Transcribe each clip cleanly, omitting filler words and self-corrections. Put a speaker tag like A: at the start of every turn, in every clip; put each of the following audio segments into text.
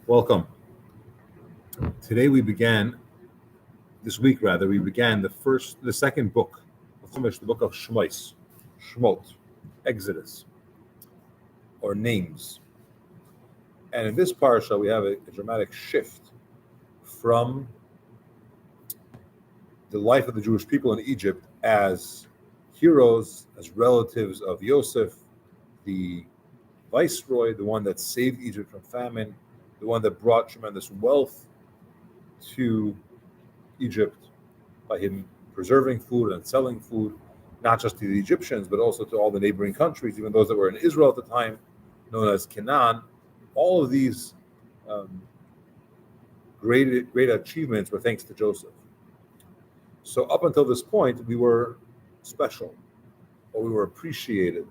A: Welcome. Today this week rather, we began the second book of Chumash, the book of Shmot, Exodus, or names. And in this parsha, we have a dramatic shift from the life of the Jewish people in Egypt as heroes, as relatives of Yosef, the viceroy, the one that saved Egypt from famine, the one that brought tremendous wealth to Egypt by him preserving food and selling food, not just to the Egyptians, but also to all the neighboring countries, even those that were in Israel at the time, known as Canaan. All of these great achievements were thanks to Joseph. So up until this point, we were special, or we were appreciated,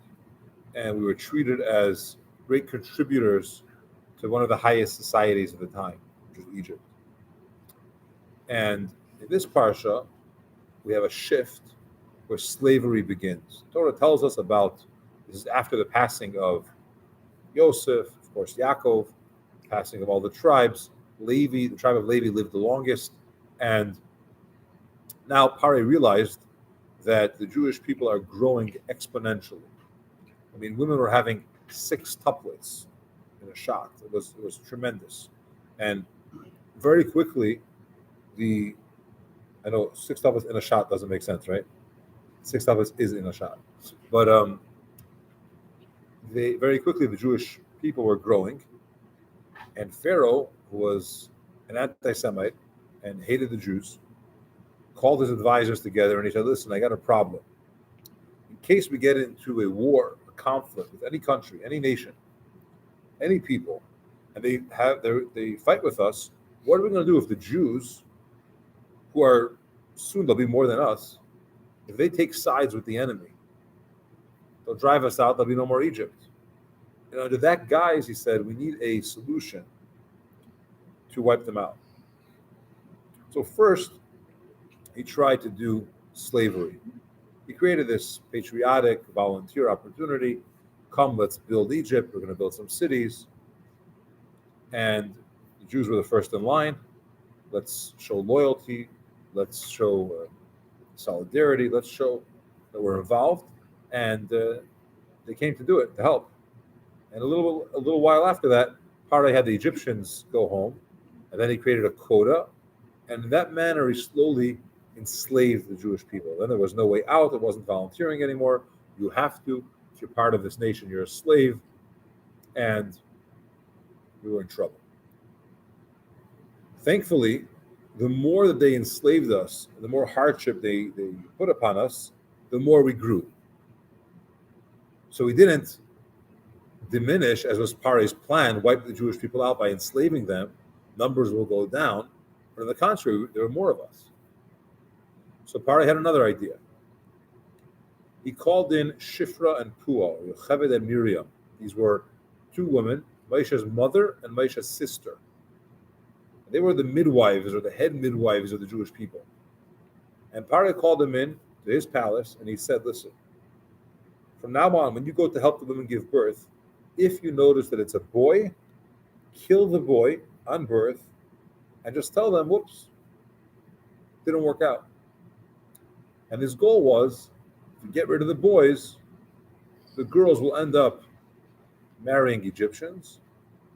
A: and we were treated as great contributors to one of the highest societies of the time, which is Egypt. And in this parsha, we have a shift where slavery begins. The Torah tells us about, this is after the passing of Yosef, of course Yaakov, passing of all the tribes. Levi, the tribe of Levi, lived the longest, and now Pare realized that the Jewish people are growing exponentially. I mean, women were having 6 tuplets in a shot. It was tremendous, and very quickly, I know 6 tuplets in a shot doesn't make sense, right? 6 tuplets is in a shot, but they very quickly the Jewish people were growing, and Pharaoh, who was an anti-Semite and hated the Jews, called his advisors together and he said, "Listen, I got a problem. In case we get into a war, a conflict with any country, any nation, any people, and they fight with us, what are we going to do if the Jews, who are soon they'll be more than us, if they take sides with the enemy, they'll drive us out. There'll be no more Egypt." And under that guise, he said, we need a solution to wipe them out. So first, he tried to do slavery. He created this patriotic volunteer opportunity. Come, let's build Egypt. We're going to build some cities. And the Jews were the first in line. Let's show loyalty. Let's show solidarity. Let's show that we're involved. And they came to do it, to help. And a little while after that, Pare had the Egyptians go home, and then he created a quota. And in that manner, he slowly enslaved the Jewish people. Then there was no way out. It wasn't volunteering anymore. You have to. If you're part of this nation, you're a slave. And we were in trouble. Thankfully, the more that they enslaved us, the more hardship they put upon us, the more we grew. So we didn't diminish, as was Pare's plan, wipe the Jewish people out by enslaving them. Numbers will go down. But on the contrary, there were more of us. So Pare had another idea. He called in Shifra and Puah, Yocheved and Miriam. These were 2 women, Moshe's mother and Moshe's sister. They were the midwives, or the head midwives of the Jewish people. And Pare called them in to his palace, and he said, listen, from now on, when you go to help the women give birth, if you notice that it's a boy, kill the boy on birth, and just tell them, whoops, didn't work out. And his goal was to get rid of the boys. The girls will end up marrying Egyptians.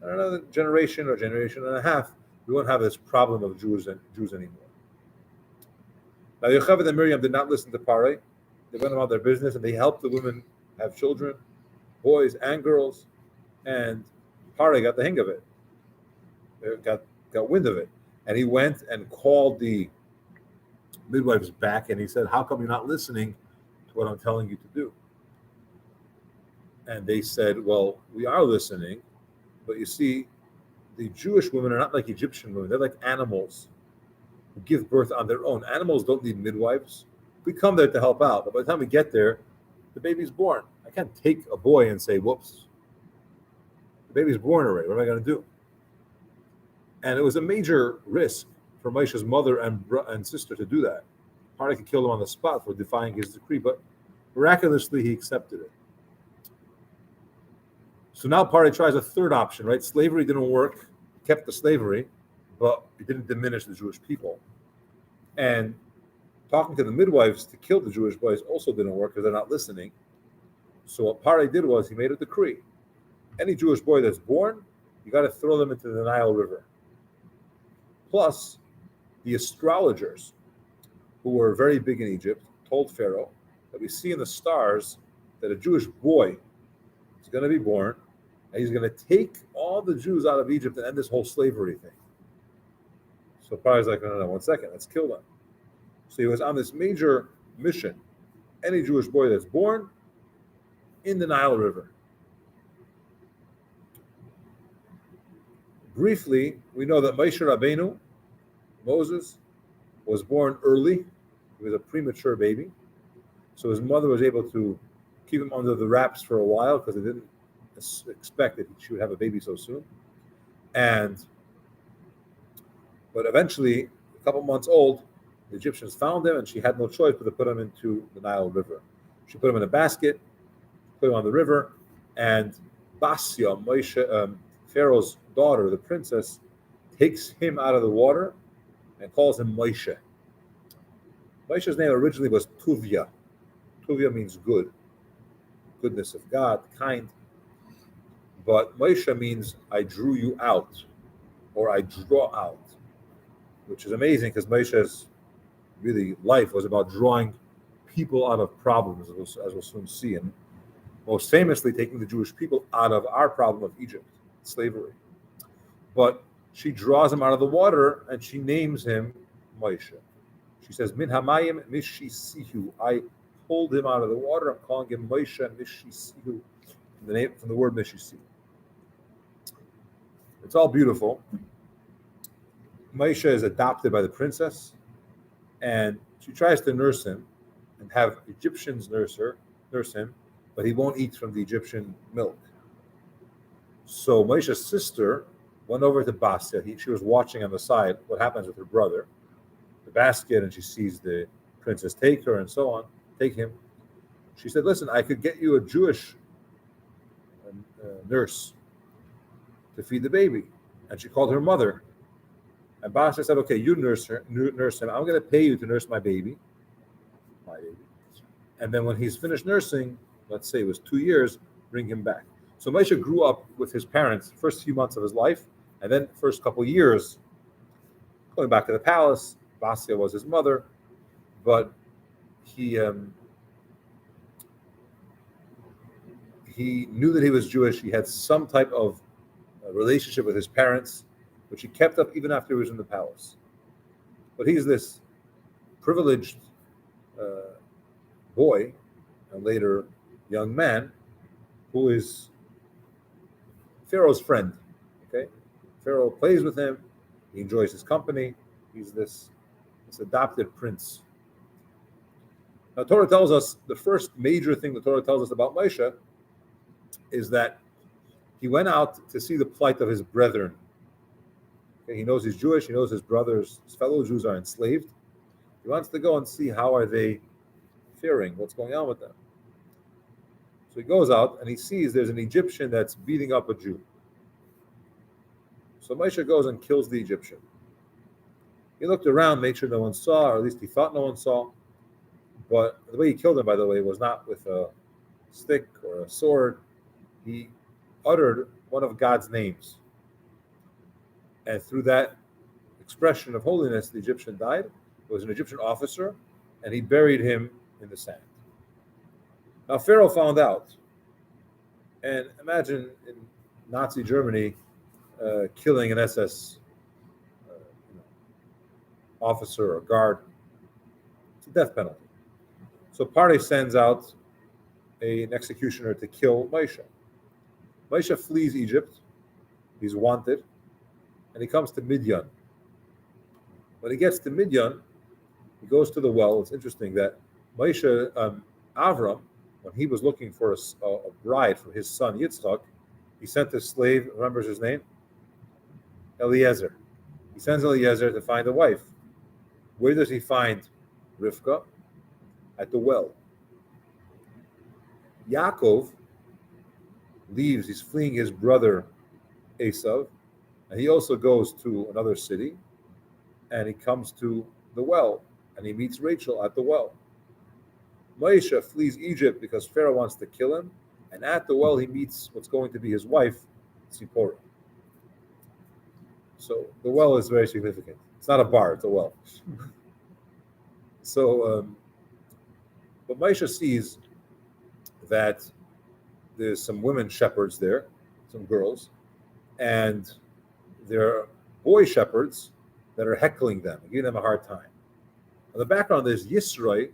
A: And another generation or generation and a half, we won't have this problem of Jews anymore. Now, Yocheved and Miriam did not listen to Pare. They went about their business, and they helped the women have children, boys and girls. And Pare got the hang of it. Got wind of it. And he went and called the midwives back, and he said, how come you're not listening to what I'm telling you to do? And they said, well, we are listening, but you see, the Jewish women are not like Egyptian women. They're like animals who give birth on their own. Animals don't need midwives. We come there to help out, but by the time we get there, the baby's born. I can't take a boy and say, whoops, the baby's born already. What am I going to do? And it was a major risk for Moshe's mother and sister to do that. Pare could kill them on the spot for defying his decree, but miraculously he accepted it. So now Pare tries a third option, right? Slavery didn't work. kept the slavery, but it didn't diminish the Jewish people. And talking to the midwives to kill the Jewish boys also didn't work because they're not listening. So what Pare did was he made a decree. Any Jewish boy that's born, you got to throw them into the Nile River. Plus, the astrologers, who were very big in Egypt, told Pharaoh that we see in the stars that a Jewish boy is going to be born, and he's going to take all the Jews out of Egypt and end this whole slavery thing. So Pharaoh's like, no, 1 second, let's kill them. So he was on this major mission. Any Jewish boy that's born in the Nile River. Briefly, we know that Moshe Rabbeinu, Moses, was born early. He was a premature baby. So his mother was able to keep him under the wraps for a while because they didn't expect that she would have a baby so soon. But eventually, a couple months old, the Egyptians found him and she had no choice but to put him into the Nile River. She put him in a basket, put him on the river, and Basya, Pharaoh's daughter, the princess, takes him out of the water and calls him Moshe. Moshe's name originally was Tuvia. Tuvia means good, goodness of God, kind. But Moshe means I drew you out, or I draw out, which is amazing because Moshe's really life was about drawing people out of problems, as we'll soon see, and most famously taking the Jewish people out of our problem of Egypt, slavery. But she draws him out of the water and she names him Moshe. She says, Min hamayim mishisihu. I pulled him out of the water. I'm calling him Moshe mishisihu, from the word mishisihu. It's all beautiful. Moshe is adopted by the princess, and she tries to nurse him and have Egyptians nurse him, but he won't eat from the Egyptian milk. So Moshe's sister went over to Basya. She was watching on the side what happens with her brother, the basket, and she sees the princess take her and so on, take him. She said, listen, I could get you a Jewish nurse to feed the baby. And she called her mother. And Basya said, okay, you nurse him. I'm going to pay you to nurse my baby. And then when he's finished nursing, let's say it was 2 years, bring him back. So Moshe grew up with his parents the first few months of his life, and then the first couple years going back to the palace. Basya was his mother, but he knew that he was Jewish. He had some type of relationship with his parents, which he kept up even after he was in the palace. But he's this privileged boy, and later young man, who is Pharaoh's friend. Okay, Pharaoh plays with him. He enjoys his company. He's this adopted prince. Now, Torah tells us the first major thing the Torah tells us about Moshe is that he went out to see the plight of his brethren. Okay, he knows he's Jewish. He knows his brothers, his fellow Jews, are enslaved. He wants to go and see how are they faring, what's going on with them. So he goes out and he sees there's an Egyptian that's beating up a Jew. So Moshe goes and kills the Egyptian. He looked around, made sure no one saw, or at least he thought no one saw. But the way he killed him, by the way, was not with a stick or a sword. He uttered one of God's names. And through that expression of holiness, the Egyptian died. It was an Egyptian officer, and he buried him in the sand. Now, Pharaoh found out. And imagine in Nazi Germany killing an SS officer or guard. It's a death penalty. So Pare sends out an executioner to kill Moshe. Moshe flees Egypt. He's wanted. And he comes to Midian. When he gets to Midian, he goes to the well. It's interesting that Moshe, Avram, when he was looking for a bride for his son Yitzchak, he sent his slave, remembers his name? Eliezer. He sends Eliezer to find a wife. Where does he find Rivka? At the well. Yaakov leaves, he's fleeing his brother Esav, And he also goes to another city, and he comes to the well, and he meets Rachel at the well. Moshe flees Egypt because Pharaoh wants to kill him, and at the well he meets what's going to be his wife, Zipporah. So the well is very significant. It's not a bar; it's a well. So, but Moshe sees that there's some women shepherds there, some girls, and there are boy shepherds that are heckling them, giving them a hard time. On the background, there's Yisroi,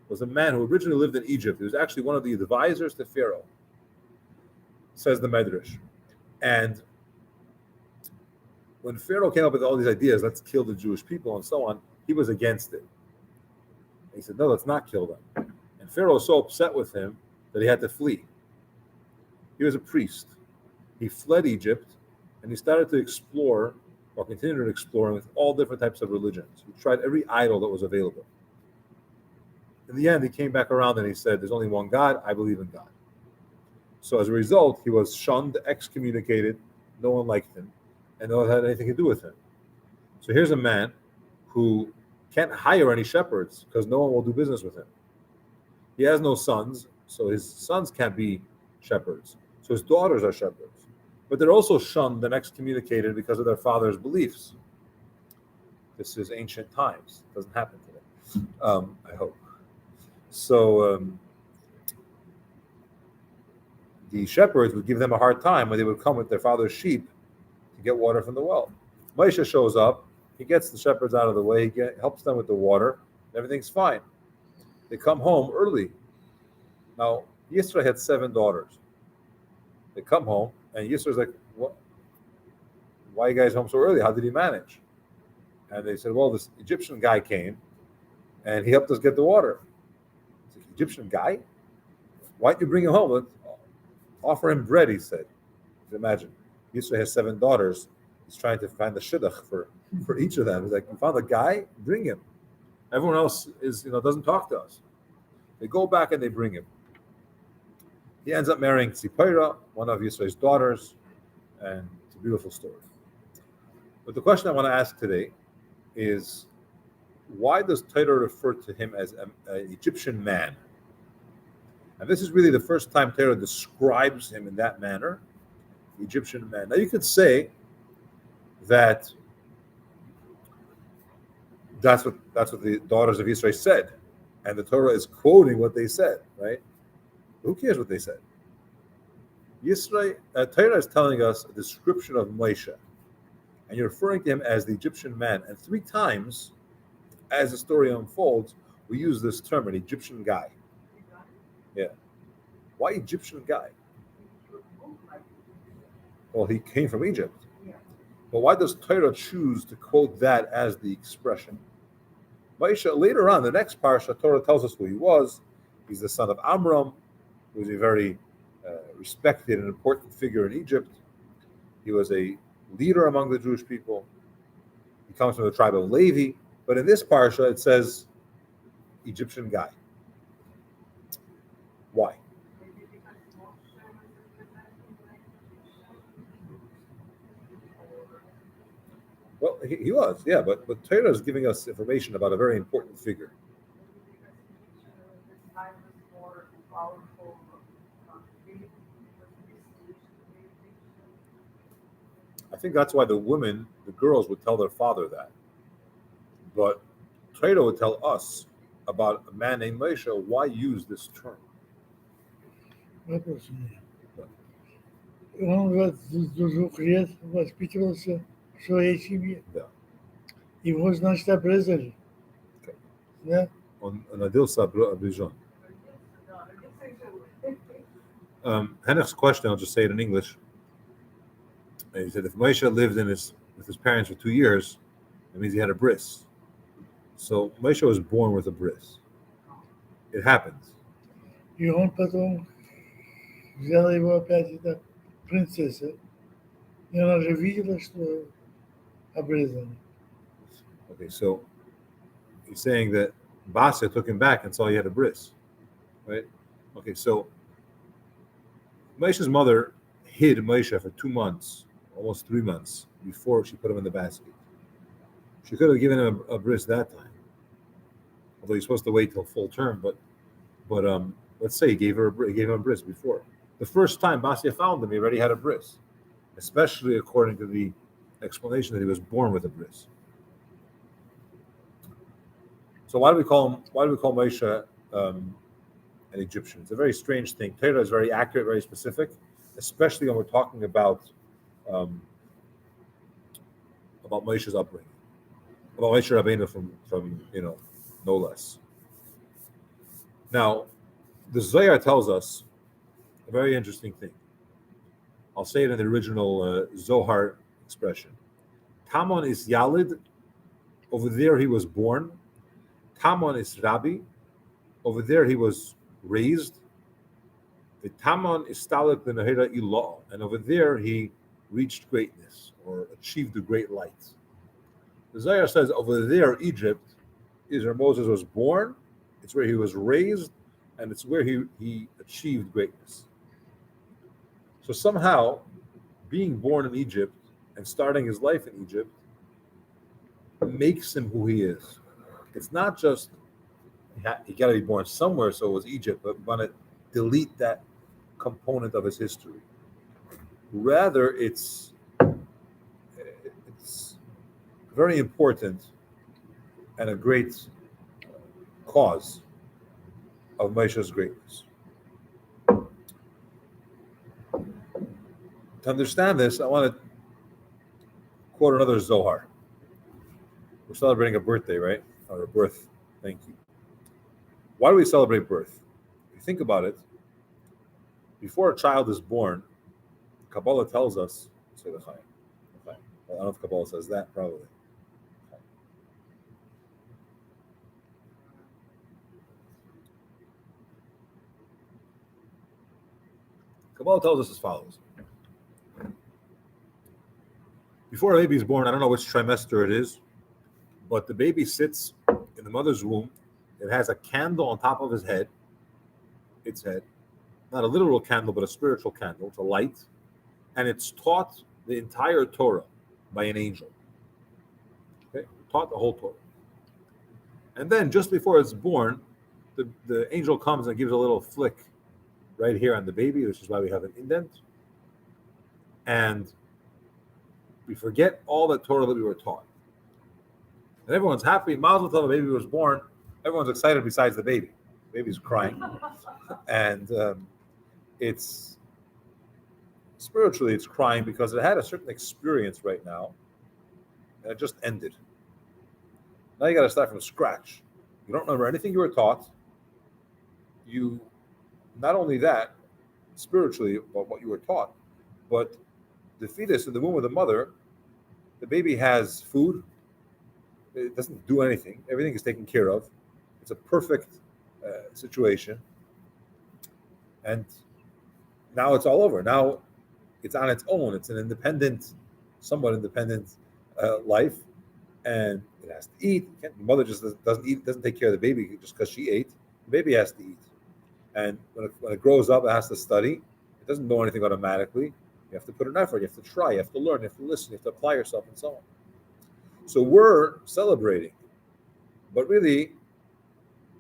A: was a man who originally lived in Egypt. He was actually one of the advisors to Pharaoh, says the Medrash. And when Pharaoh came up with all these ideas, let's kill the Jewish people and so on, he was against it. He said, no, let's not kill them. And Pharaoh was so upset with him that he had to flee. He was a priest. He fled Egypt, and he started to explore, or continued exploring, with all different types of religions. He tried every idol that was available. In the end, he came back around and he said, there's only one God, I believe in God. So as a result, he was shunned, excommunicated, no one liked him, and no one had anything to do with him. So here's a man who can't hire any shepherds because no one will do business with him. He has no sons, so his sons can't be shepherds. So his daughters are shepherds. But they're also shunned and excommunicated because of their father's beliefs. This is ancient times. It doesn't happen today, I hope. So the shepherds would give them a hard time when they would come with their father's sheep to get water from the well. Moshe shows up. He gets the shepherds out of the way. He helps them with the water. Everything's fine. They come home early. Now, Yisra had 7 daughters. They come home, and Yisra's like, "What? Why are you guys home so early? How did he manage?" And they said, "Well, this Egyptian guy came, and he helped us get the water." It's like, Egyptian guy? Why didn't you bring him home? Let's offer him bread, he said. Imagine, Yisra has 7 daughters. He's trying to find the shidduch for each of them. He's like, "You found a guy? Bring him." Everyone else doesn't talk to us. They go back and they bring him. He ends up marrying Tzipora, one of Yisrael's daughters, and it's a beautiful story. But the question I want to ask today is, why does Torah refer to him as an Egyptian man? And this is really the first time Torah describes him in that manner, Egyptian man. Now you could say that that's what the daughters of Israel said, and the Torah is quoting what they said, right? Who cares what they said? Torah is telling us a description of Moshe, and you're referring to him as the Egyptian man. And 3 times, as the story unfolds, we use this term, an Egyptian guy. Yeah. Why Egyptian guy? Well, he came from Egypt. But why does Torah choose to quote that as the expression? Moshe, later on, the next parsha, Torah tells us who he was. He's the son of Amram, who was a very respected and important figure in Egypt. He was a leader among the Jewish people. He comes from the tribe of Levi. But in this parsha, it says Egyptian guy. Why? Well, he was, yeah, but Torah is giving us information about a very important figure. I think that's why the girls would tell their father that. But Torah would tell us about a man named Moshe. Why use this term?
B: Он с 2 лет воспитывался в своей семье.
A: Да.
B: Его, значит, обрезали.
A: Okay.
B: Да?
A: Он родился обрежен. Henoch's question, I'll just say it in English. He said, if Moshe lived with his parents for 2 years, that means he had a bris. So Moshe was born with a bris. It happens.
B: И он потом взял его опять, эта принцесса. И она же видела, что обрезали.
A: Okay, so he's saying that Basa took him back and saw he had a bris, right? Okay, so Moshe's mother hid Moshe for 2 months, almost 3 months, before she put him in the basket. She could have given him a bris that time, although he's supposed to wait till full term. But let's say he gave him a bris before. The first time Basia found him, he already had a bris, especially according to the explanation that he was born with a bris. So why do we call Moshe an Egyptian? It's a very strange thing. Torah is very accurate, very specific, especially when we're talking about Moshe's upbringing, about Moshe Rabbeinu from no less. Now, the Zohar tells us a very interesting thing. I'll say it in the original Zohar expression. Tamon is Yalid. Over there he was born. Tamon is Rabbi. Over there he was raised. The Tamon is Stalek the Nahira Ilah. And over there he reached greatness or achieved a great light. The Zohar says over there, Egypt, is where Moses was born. It's where he was raised. And it's where he achieved greatness. So somehow, being born in Egypt and starting his life in Egypt makes him who he is. It's not just he got to be born somewhere, so it was Egypt, but want to delete that component of his history. Rather, it's very important and a great cause of Moshe's greatness. To understand this, I want to quote another Zohar. We're celebrating a birthday, right? Or a birth. Thank you. Why do we celebrate birth? If you think about it, before a child is born, Kabbalah tells us, say the Chaim. I don't know if Kabbalah says that, probably. Kabbalah tells us as follows. Before a baby is born, I don't know which trimester it is, but the baby sits in the mother's womb. It has a candle on top of its head, not a literal candle, but a spiritual candle. It's a light, and it's taught the entire Torah by an angel. Okay, taught the whole Torah. And then just before it's born, the angel comes and gives a little flick right here on the baby, which is why we have an indent. And we forget all the Torah that we were taught. And everyone's happy. Mazel tov, the baby was born. Everyone's excited besides the baby. The baby's crying. And it's spiritually, it's crying because it had a certain experience right now. And it just ended. Now you got to start from scratch. You don't remember anything you were taught. You, not only that, spiritually, about what you were taught, but the fetus in the womb of the mother, the baby has food. It doesn't do anything. Everything is taken care of. It's a perfect situation. And now it's all over. Now it's on its own. It's an independent, somewhat independent life. And it has to eat. The mother just doesn't eat, doesn't take care of the baby just because she ate. The baby has to eat. And when it grows up, it has to study. It doesn't know anything automatically. You have to put an effort. You have to try. You have to learn. You have to listen. You have to apply yourself and so on. So we're celebrating. But really,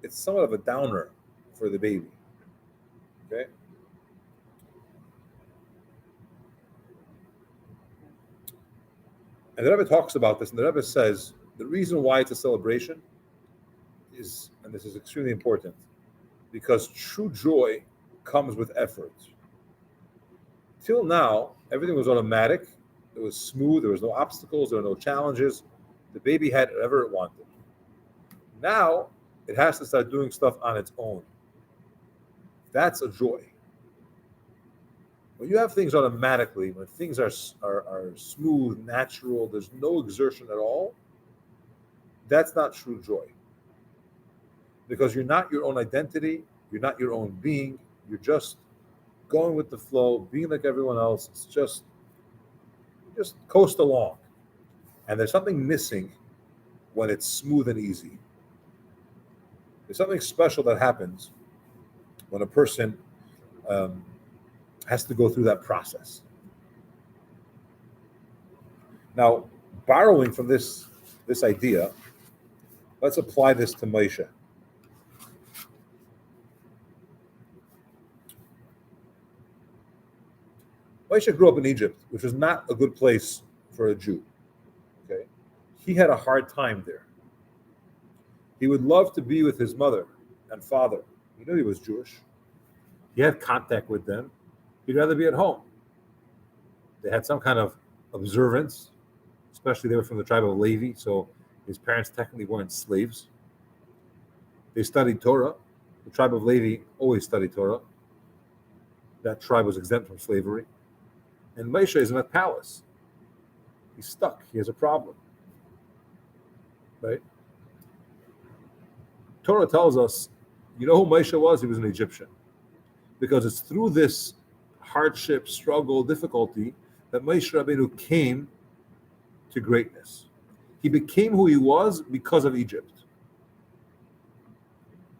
A: it's somewhat of a downer for the baby. Okay? And the Rebbe talks about this, and the Rebbe says the reason why it's a celebration is, and this is extremely important, because true joy comes with effort. Till now, everything was automatic. It was smooth. There was no obstacles. There were no challenges. The baby had whatever it wanted. Now, it has to start doing stuff on its own. That's a joy. When you have things automatically, when things are smooth, natural, there's no exertion at all, that's not true joy. Because you're not your own identity, you're not your own being, you're just going with the flow, being like everyone else. It's just coast along. And there's something missing when it's smooth and easy. There's something special that happens when a person has to go through that process. Now, borrowing from this idea, let's apply this to Moshe. Moshe grew up in Egypt, which was not a good place for a Jew. Okay, he had a hard time there. He would love to be with his mother and father. He knew he was Jewish. He had contact with them. He'd rather be at home. They had some kind of observance, especially they were from the tribe of Levi, so his parents technically weren't slaves. They studied Torah. The tribe of Levi always studied Torah. That tribe was exempt from slavery. And Moshe is in a palace. He's stuck. He has a problem. Right? Torah tells us, you know who Moshe was? He was an Egyptian. Because it's through this hardship, struggle, difficulty that Moshe Rabbeinu came to greatness. He became who he was because of Egypt.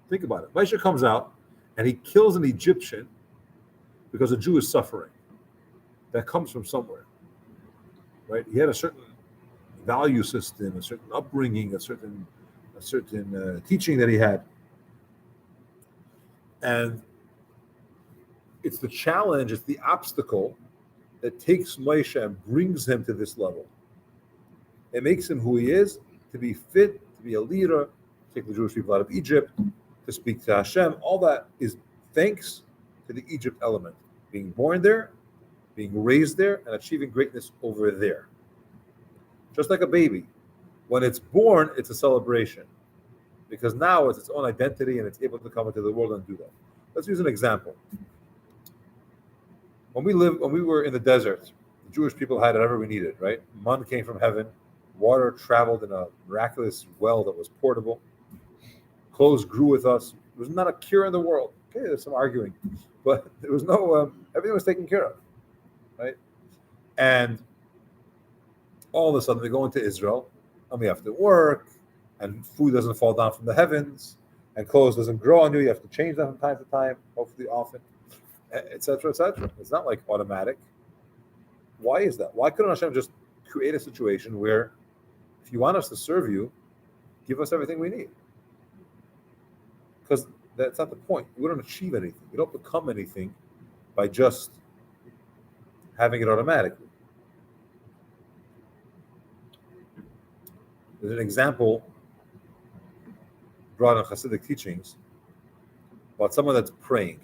A: Think about it. Moshe comes out and he kills an Egyptian because a Jew is suffering. That comes from somewhere, right? He had a certain value system, a certain upbringing, a certain teaching that he had, and it's the challenge, it's the obstacle that takes Moshe and brings him to this level. It makes him who he is, to be fit, to be a leader, take the Jewish people out of Egypt, to speak to Hashem. All that is thanks to the Egypt element, being born there, being raised there, and achieving greatness over there. Just like a baby. When it's born, it's a celebration. Because now it's its own identity and it's able to come into the world and do that. Let's use an example. When we were in the desert, the Jewish people had whatever we needed, right? Man came from heaven, water traveled in a miraculous well that was portable, clothes grew with us. There was not a cure in the world. Okay, there's some arguing, but there was no, everything was taken care of, right? And all of a sudden we go into Israel and we have to work, and food doesn't fall down from the heavens, and clothes doesn't grow on you. You have to change them from time to time, hopefully often, etc., etc. It's not like automatic. Why is that? Why couldn't Hashem just create a situation where, if you want us to serve you, give us everything we need? Because that's not the point. You wouldn't achieve anything. You don't become anything by just having it automatically. There's an example brought in Hasidic teachings about someone that's praying.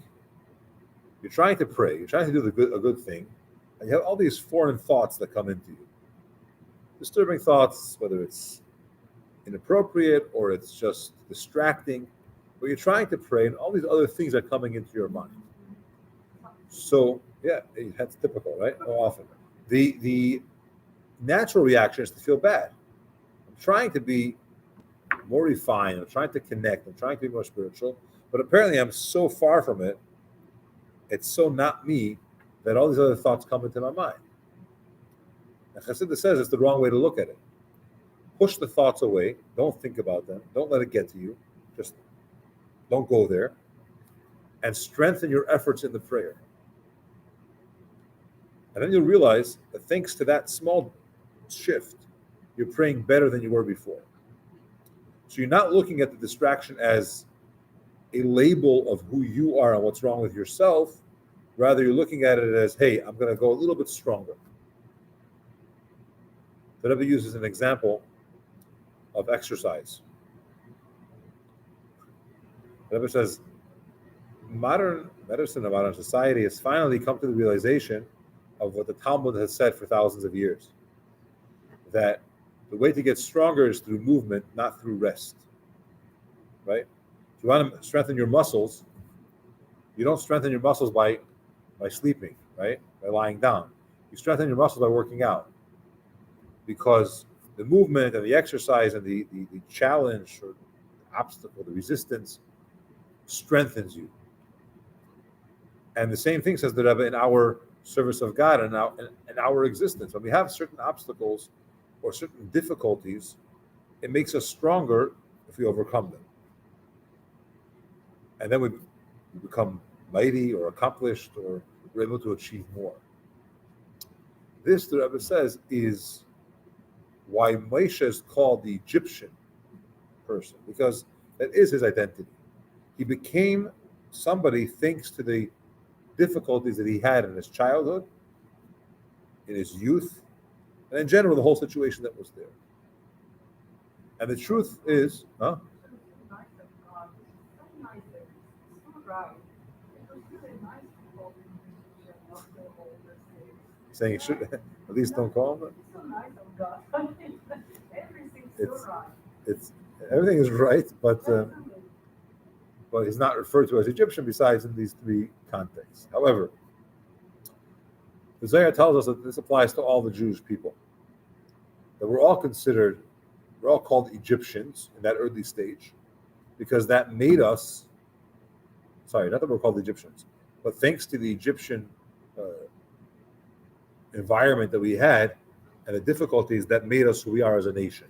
A: You're trying to pray. You're trying to do a good thing, and you have all these foreign thoughts that come into you. Disturbing thoughts, whether it's inappropriate or it's just distracting, but you're trying to pray, and all these other things are coming into your mind. So, yeah, that's typical, right? How often? The natural reaction is to feel bad. I'm trying to be more refined. I'm trying to connect. I'm trying to be more spiritual, but apparently I'm so far from it. It's so not me that all these other thoughts come into my mind. And Chassidus says it's the wrong way to look at it. Push the thoughts away. Don't think about them. Don't let it get to you. Just don't go there. And strengthen your efforts in the prayer. And then you'll realize that thanks to that small shift, you're praying better than you were before. So you're not looking at the distraction as a label of who you are and what's wrong with yourself. Rather, you're looking at it as, hey, I'm going to go a little bit stronger. The Rabbi uses an example of exercise. The Rabbi says, modern medicine and modern society has finally come to the realization of what the Talmud has said for thousands of years, that the way to get stronger is through movement, not through rest. Right? If you want to strengthen your muscles, you don't strengthen your muscles by sleeping, right? By lying down. You strengthen your muscles by working out. Because the movement and the exercise and the challenge or the obstacle, the resistance strengthens you. And the same thing says the Rebbe in our service of God and in our existence. When we have certain obstacles or certain difficulties, it makes us stronger if we overcome them. And then we become mighty or accomplished, or we're able to achieve more. This, the Rebbe says, is why Moshe is called the Egyptian person, because that is his identity. He became somebody thanks to the difficulties that he had in his childhood, in his youth, and in general, the whole situation that was there. And the truth is, saying it should at least don't call him. It's everything is right, but he's not referred to as Egyptian besides in these three contexts. However, the Zohar tells us that this applies to all the Jewish people. That we're all called Egyptians in that early stage, because that made us. Sorry, not that we're called Egyptians, but thanks to the Egyptian environment that we had and the difficulties that made us who we are as a nation.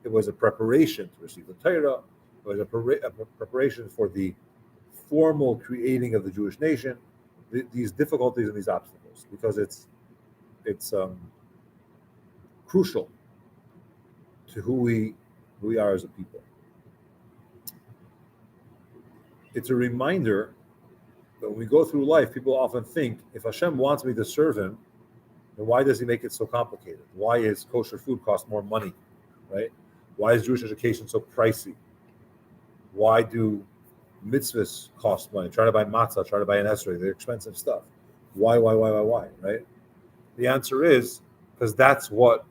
A: It was a preparation to receive the Torah. It was a preparation for the formal creating of the Jewish nation. These difficulties and these obstacles, because it's crucial to who we are as a people. It's a reminder that when we go through life, people often think, if Hashem wants me to serve Him, then why does He make it so complicated? Why is kosher food cost more money, right? Why is Jewish education so pricey? Why do mitzvahs cost money? Try to buy matzah, try to buy an esrei, they're expensive stuff. Why, right? The answer is because that's what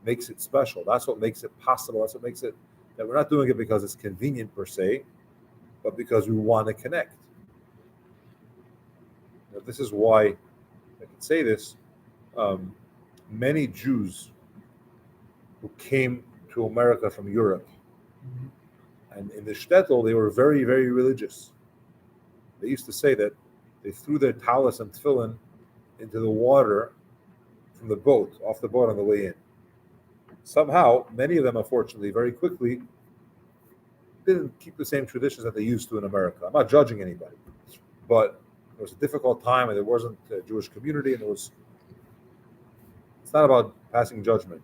A: makes it special. That's what makes it possible. That's what makes it that we're not doing it because it's convenient per se, but because we want to connect. Now, this is why I can say this. Many Jews who came to America from Europe, and in the shtetl, they were very, very religious. They used to say that they threw their talis and tefillin into the water from the boat, off the boat on the way in. Somehow, many of them, unfortunately, very quickly, didn't keep the same traditions that they used to in America. I'm not judging anybody, but it was a difficult time, and there wasn't a Jewish community, and it's not about passing judgment,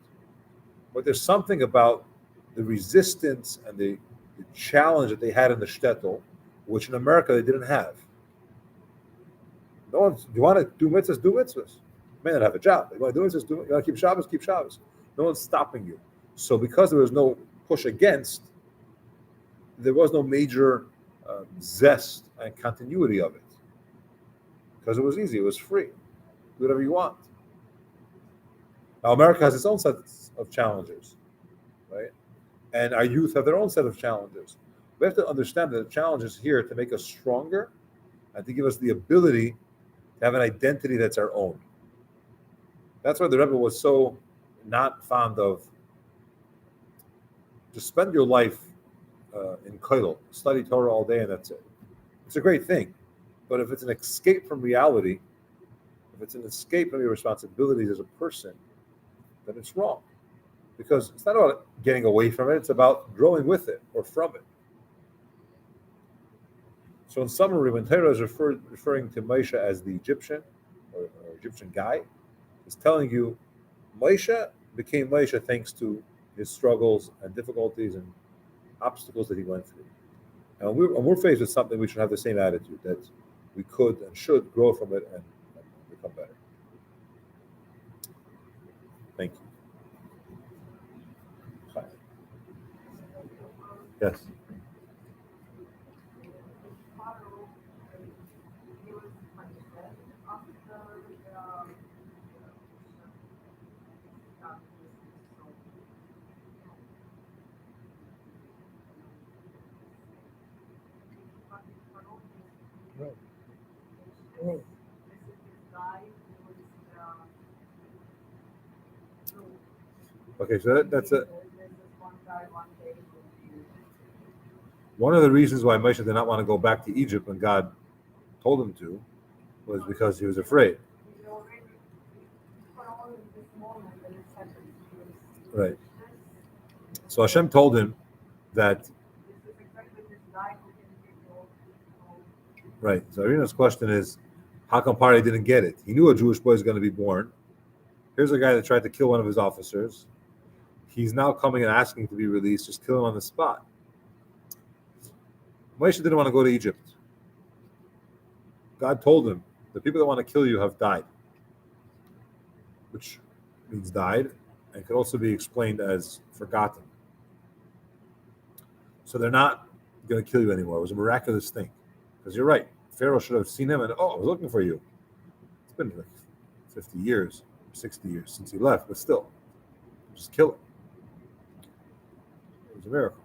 A: but there's something about the resistance and the challenge that they had in the shtetl, which in America they didn't have. No one, you want to do mitzvahs, do mitzvahs. You may not have a job. You want to do mitzvahs, do it. You want to keep Shabbos, keep Shabbos. No one's stopping you. So because there was no push against, there was no major zest and continuity of it. Because it was easy, it was free. Do whatever you want. Now America has its own set of challenges, right? And our youth have their own set of challenges. We have to understand that the challenge is here to make us stronger and to give us the ability to have an identity that's our own. That's why the Rebbe was so not fond of just spend your life in kollel, study Torah all day and that's it. It's a great thing. But if it's an escape from reality, if it's an escape from your responsibilities as a person, then it's wrong. Because it's not about getting away from it, it's about growing with it or from it. So in summary, when Torah is referring to Moshe as the Egyptian or Egyptian guy, it's telling you Moshe became Moshe thanks to his struggles and difficulties and obstacles that he went through. And when we're faced with something, we should have the same attitude, that we could and should grow from it and become better. Thank you. Yes. No. Okay, so that's it. One of the reasons why Moshe did not want to go back to Egypt when God told him to was because he was afraid. Right. So Hashem told him that. Right. So Irina's question is, how come Pari didn't get it? He knew a Jewish boy was going to be born. Here's a guy that tried to kill one of his officers. he's now coming and asking to be released, just kill him on the spot. Moshe didn't want to go to Egypt. God told him, the people that want to kill you have died, which means died, and could also be explained as forgotten. So they're not going to kill you anymore. It was a miraculous thing. Because you're right, Pharaoh should have seen him and, I was looking for you. It's been like 50 years, 60 years since he left, but still, just kill him. It was a miracle.